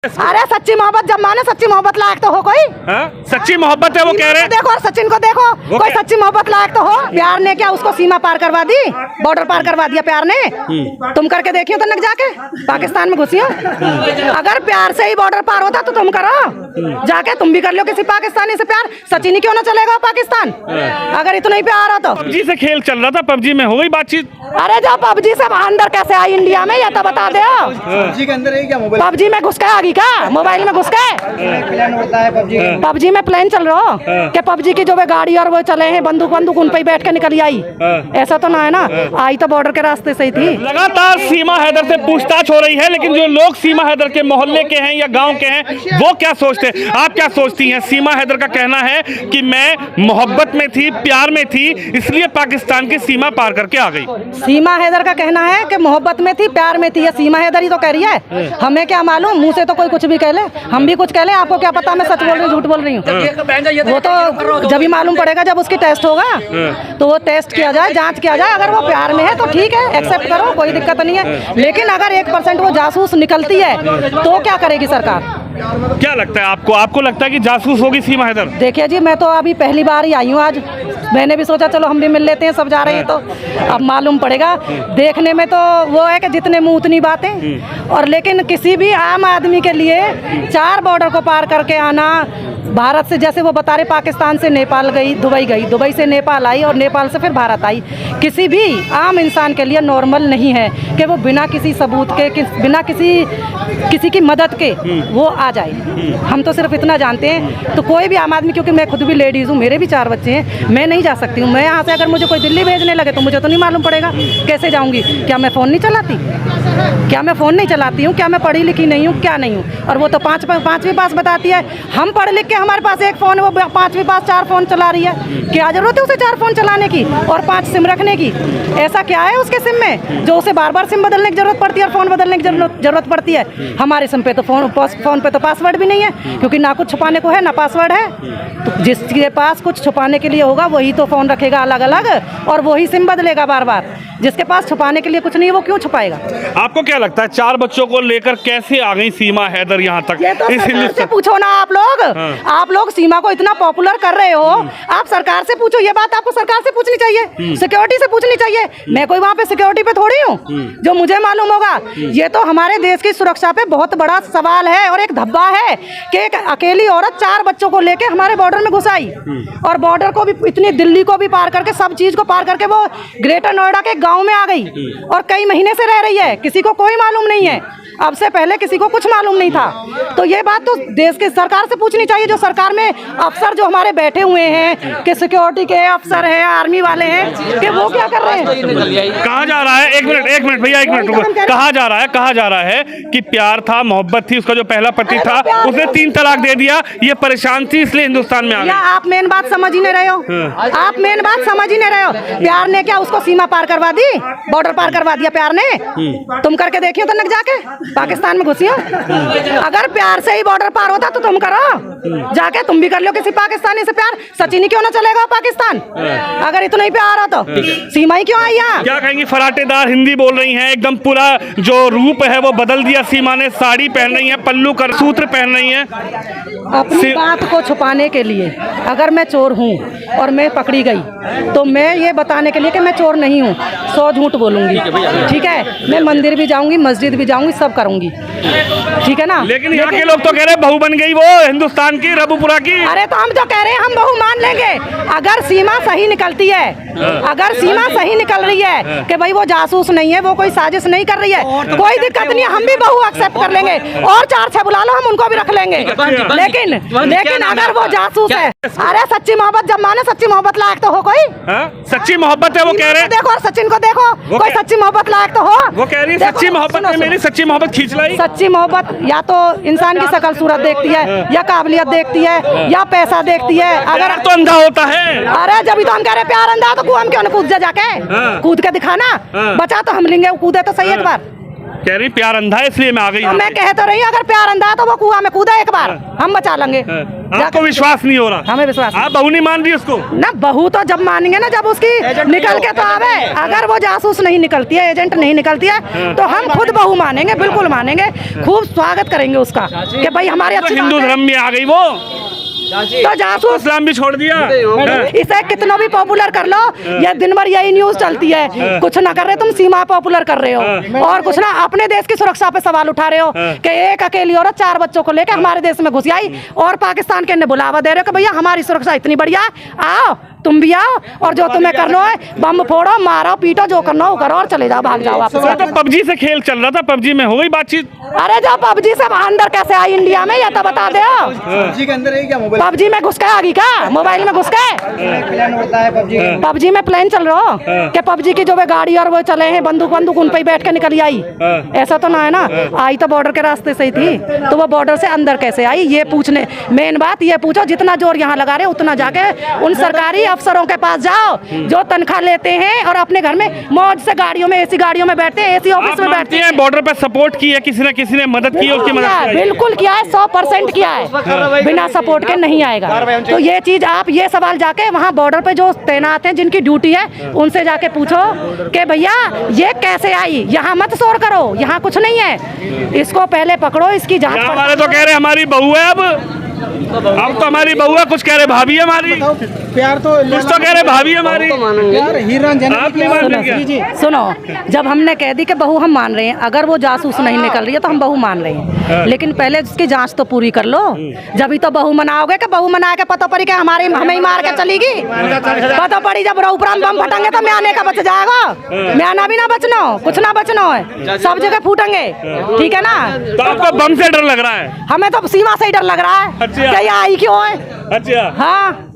अरे सच्ची मोहब्बत जब माने सच्ची मोहब्बत लायक तो हो कोई। सच्ची मोहब्बत है वो कह रहे हैं। देखो और सचिन को देखो, कोई सच्ची मोहब्बत लायक तो हो। प्यार ने क्या उसको सीमा पार करवा दी, बॉर्डर पार करवा दिया प्यार ने। तुम करके देखियो तो जाके पाकिस्तान में घुसियो। अगर प्यार से ही बॉर्डर पार होता तो तुम करो जाके, तुम भी कर लो किसी पाकिस्तानी से प्यार। सचिन ही क्यों ना चलेगा पाकिस्तान अगर इतना ही प्यार हो तो। पबजी से खेल चल रहा था, पबजी में हो गई बातचीत। अरे जब पबजी से अंदर कैसे आई इंडिया में, ये तो बता दो। पबजी के अंदर है क्या मोबाइल? पबजी में घुस के आ गई क्या मोबाइल में घुस के? प्लान होता है पबजी में प्लान चल रहा हो कि पबजी की जो वे गाड़ी और वो चले हैं बंदूक बंदूक उन पे ही बैठ के निकली आई। ऐसा तो ना है ना, आई तो बॉर्डर के रास्ते से ही थी। लगातार सीमा हैदर से पूछताछ हो रही है, लेकिन जो लोग सीमा हैदर के मोहल्ले के हैं या गांव के हैं वो क्या सोचते हैं, आप क्या सोचती हैं? सीमा हैदर का कहना है कि मैं मोहब्बत में थी, प्यार में थी, इसलिए पाकिस्तान की सीमा पार करके आ गई। सीमा हैदर का कहना है कि मोहब्बत में थी, प्यार में थी। ये सीमा हैदर ही तो कह रही है, हमें क्या मालूम, मुंह से तो कोई कुछ भी कह ले, हम भी कुछ कह ले। आपको क्या पता मैं सच बोल रही हूँ झूठ बोल रही हूँ? वो तो जब ही मालूम पड़ेगा जब उसकी टेस्ट होगा, तो वो टेस्ट किया जाए, जांच किया जाए। अगर वो प्यार में है तो ठीक है, एक्सेप्ट करो, कोई दिक्कत नहीं है। लेकिन अगर 1% वो जासूस निकलती है तो क्या करेगी सरकार? क्या लगता है आपको? आपको लगता है कि जासूस होगी सीमा हैदर? देखिए जी, मैं तो अभी पहली बार ही आई हूँ आज। मैंने भी सोचा चलो हम भी मिल लेते हैं, सब जा रहे हैं तो अब मालूम पड़ेगा। देखने में तो वो है कि जितने मुंह उतनी बातें। और लेकिन किसी भी आम आदमी के लिए 4 बॉर्डर को पार करके आना, भारत से जैसे वो बता रहे पाकिस्तान से नेपाल गई, दुबई से नेपाल आई और नेपाल से फिर भारत आई, किसी भी आम इंसान के लिए नॉर्मल नहीं है कि वो बिना किसी सबूत के, बिना किसी की मदद के वो आ जाए। हम तो सिर्फ इतना जानते हैं। तो कोई भी आम आदमी, क्योंकि मैं खुद भी लेडीज़ हूँ, मेरे भी 4 बच्चे हैं, मैं नहीं जा सकती हूँ। मैं यहाँ से अगर मुझे कोई दिल्ली भेजने लगे तो मुझे तो नहीं मालूम पड़ेगा कैसे जाऊँगी। क्या मैं फ़ोन नहीं चलाती? क्या मैं फ़ोन नहीं चलाती हूँ? क्या मैं पढ़ी लिखी नहीं हूँ? क्या नहीं हूँ? और वो तो 5वीं पास बताती है। हम पढ़ लिख के हमारे पास एक फ़ोन है, वो 5वीं पास 4 फ़ोन चला रही है। क्या ज़रूरत है उसे 4 फ़ोन चलाने की और 5 सिम रखने की? ऐसा क्या है उसके सिम में जो उसे बार बार सिम बदलने की ज़रूरत पड़ती है और फ़ोन बदलने की ज़रूरत पड़ती है? हमारे सिम पे तो फ़ोन पे तो पासवर्ड भी नहीं है, क्योंकि ना कुछ छुपाने को है ना पासवर्ड है। तो जिसके पास कुछ छुपाने के लिए होगा वही तो फ़ोन रखेगा अलग अलग और वही सिम बदलेगा बार बार। जिसके पास छुपाने के लिए कुछ नहीं है वो क्यों छुपाएगा? आपको क्या लगता है 4 बच्चों को लेकर कैसे आ गई सीमा हैदर यहाँ तक? ये तो सरकार से पूछो ना आप लोग। आप लोग सीमा को इतना पॉपुलर कर रहे हो, आप सरकार से पूछो। ये बात आपको सरकार से पूछनी चाहिए, सिक्योरिटी से पूछनी चाहिए। मैं कोई वहाँ पे सिक्योरिटी पे थोड़ी हूँ जो मुझे मालूम होगा। ये तो हमारे देश की सुरक्षा पे बहुत बड़ा सवाल है और एक धब्बा है कि एक अकेली औरत 4 बच्चों को लेके हमारे बॉर्डर में घुस आई और बॉर्डर को भी, इतनी दिल्ली को भी पार करके, सब चीज को पार करके वो ग्रेटर नोएडा के गाँव में आ गई और कई महीने से रह रही है। किसी को कोई मालूम नहीं है, अब से पहले किसी को कुछ मालूम नहीं था। तो ये बात तो देश की सरकार से पूछनी चाहिए, जो सरकार में अफसर जो हमारे बैठे हुए हैं, कि सिक्योरिटी के अफसर हैं, आर्मी वाले हैं, कि वो क्या कर रहे हैं? कहा जा रहा है, एक मिनट भैया, एक मिनट, कहा जा रहा है कि प्यार था, मोहब्बत थी, उसका जो पहला पति था उसने 3 तलाक दे दिया, ये परेशान थी इसलिए हिंदुस्तान में आ गई। आप मेन बात समझ ही नहीं रहे हो। आप मेन बात समझ ही नहीं रहे हो। प्यार ने क्या उसको सीमा पार करवा दी, बॉर्डर पार करवा दिया प्यार ने। तुम करके देखियो तो जाके पाकिस्तान में घुसियो। अगर प्यार से ही बॉर्डर पार होता तो तुम करो जाके, तुम भी कर लो किसी पाकिस्तानी से प्यार। सचिन ही क्यों ना चलेगा पाकिस्तान अगर इतना ही प्यार हो तो? सीमा ही क्यों आई यहाँ? क्या कहेंगी? फराटेदार हिंदी बोल रही हैं, एकदम पूरा जो रूप है वो बदल दिया सीमा ने। साड़ी पहन रही है, पल्लू कर सूत्र पहन रही है। अपनी बात को छुपाने के लिए, अगर मैं चोर हूँ और मैं पकड़ी गई तो मैं ये बताने के लिए कि मैं चोर नहीं हूँ 100 झूठ बोलूंगी, ठीक है? मैं मंदिर भी जाऊंगी, मस्जिद भी जाऊंगी, सब करूंगी, ठीक है ना? लेकिन यहाँ के लोग तो कह रहे हैं बहू बन गई वो हिंदुस्तान की, रबुपुरा की। अरे तो हम जो कह रहे हैं हम बहू मान लेंगे अगर सीमा सही निकलती है। अगर सीमा सही निकल रही है कि भाई वो जासूस नहीं है, वो कोई साजिश नहीं कर रही है, कोई दिक्कत नहीं है, हम भी बहू एक्सेप्ट कर लेंगे और 4-6 बुला लो, हम उनको भी रख लेंगे। लेकिन अगर वो जासूस है, अरे सच्ची मोहब्बत जब माने सच्ची मोहब्बत लायक तो हो कोई। सच्ची मोहब्बत है वो कह रहे हैं। देखो और सचिन को देखो, कोई सच्ची मोहब्बत लायक तो हो। वो कह रही है सच्ची मोहब्बत में मेरी सच्ची मोहब्बत खींच लाई। सच्ची मोहब्बत या तो इंसान की शकल सूरत देखती है, या काबिलियत देखती है, या पैसा देखती है। अगर तो अंधा होता है। अरे जब भी तो हम कह रहे प्यार अंधा, तो हम क्यों न कूद जाके कूद के दिखाना। बचा तो हम लेंगे, कूदे तो सही एक बार। कह रही प्यार अंधा है इसलिए मैं आ गई तो यहाँ मैं पे। कह तो रही हूँ, अगर प्यार अंधा है तो वो कुआं में कूदा एक बार, हम बचा लेंगे। आपको विश्वास नहीं हो रहा? हमें विश्वास आप बहू नहीं मान रही उसको? ना, बहू तो जब मानेंगे ना जब उसकी निकल के तो आवे। अगर वो जासूस नहीं निकलती है, एजेंट नहीं निकलती है, तो हम खुद बहू मानेंगे, बिल्कुल मानेंगे, खूब स्वागत करेंगे उसका कि भाई हमारे तो अच्छी हिंदू बात है। धर्म में आ गई वो, तो जासूस इस्लाम भी छोड़ दिया। इसे कितना भी पॉपुलर कर लो, ये दिन भर यही न्यूज चलती है, कुछ ना कर रहे तुम, सीमा पॉपुलर कर रहे हो, और कुछ ना अपने देश की सुरक्षा पे सवाल उठा रहे हो कि एक अकेली औरत 4 बच्चों को लेकर हमारे देश में घुस आई, और पाकिस्तान के बुलावा दे रहे हो कि भैया हमारी सुरक्षा इतनी बढ़िया, आओ तुम भी आओ, और जो तुम्हें करना है बम फोड़ो, मारो, पीटो, जो करना हो करो, और चले जाओ, भाग जाओ वापस। तो पबजी से खेल चल रहा था, पबजी में हो गई बातचीत? अरे जो पबजी से अंदर कैसे आई इंडिया में, ये तो बता दो। पबजी के अंदर है क्या मोबाइल? पबजी में घुस के आ गई क्या, मोबाइल में घुस के? प्लान उड़ता है पबजी का। पबजी में प्लान चल रहा हो कि पबजी की जो वे गाड़ी और वो चले हैं, बंदूक उन पे ही बैठ के निकली आई, ऐसा तो ना है ना। आई तो बॉर्डर के रास्ते से ही थी, तो वो बॉर्डर से अंदर कैसे आई, ये पूछने, मेन बात ये पूछो, जितना जोर यहाँ लगा रहे उतना जाके उन सरकारी अफसरों के पास जाओ जो तनख्वाह लेते हैं और अपने घर में मौज से गाड़ियों में, एसी गाड़ियों में बैठते हैं, एसी ऑफिस में बैठते हैं। बॉर्डर पे सपोर्ट की है किसी ने मदद की है, उसकी मदद की है? बिल्कुल किया है, 100% किया है, बिना सपोर्ट के नहीं आएगा। तो ये चीज आप ये सवाल जाके वहाँ बॉर्डर पे जो तैनात हैं, जिनकी ड्यूटी है, उनसे जाके पूछो कि भैया ये कैसे आई, यहाँ मत शोर करो, यहाँ कुछ नहीं है, इसको पहले पकड़ो, इसकी जांच। हमारे तो कह रहे हमारी बहू है, अब तो हमारी बहू है, कुछ कह रहे भाभी है हमारी, प्यार तो कुछ तो कह रहे भाभी है हमारी, यार हीरान जन आप नहीं मान रहे क्या? सुनो, जब हमने कह दी कि बहू हम मान रहे हैं, अगर वो जासूस नहीं निकल रही है तो हम बहू मान रहे हैं, लेकिन पहले उसकी जांच तो पूरी कर लो, जब तो बहू मनाओगे। कि बहू मना के पता पड़ी कि हमारी हमें ही मार के चलेगी, पता पड़ी जब रऊपराम बम फटेंगे तो म्याने का बच जाएगा, म्याना भी ना बचना, कुछ ना बचना है, सब जगह फूटेंगे, ठीक है ना। तो आपको बम से डर लग रहा है? हमें तो सीमा से ही डर लग रहा है अच्छा। कि ये आई क्यों है। अच्छा, हाँ,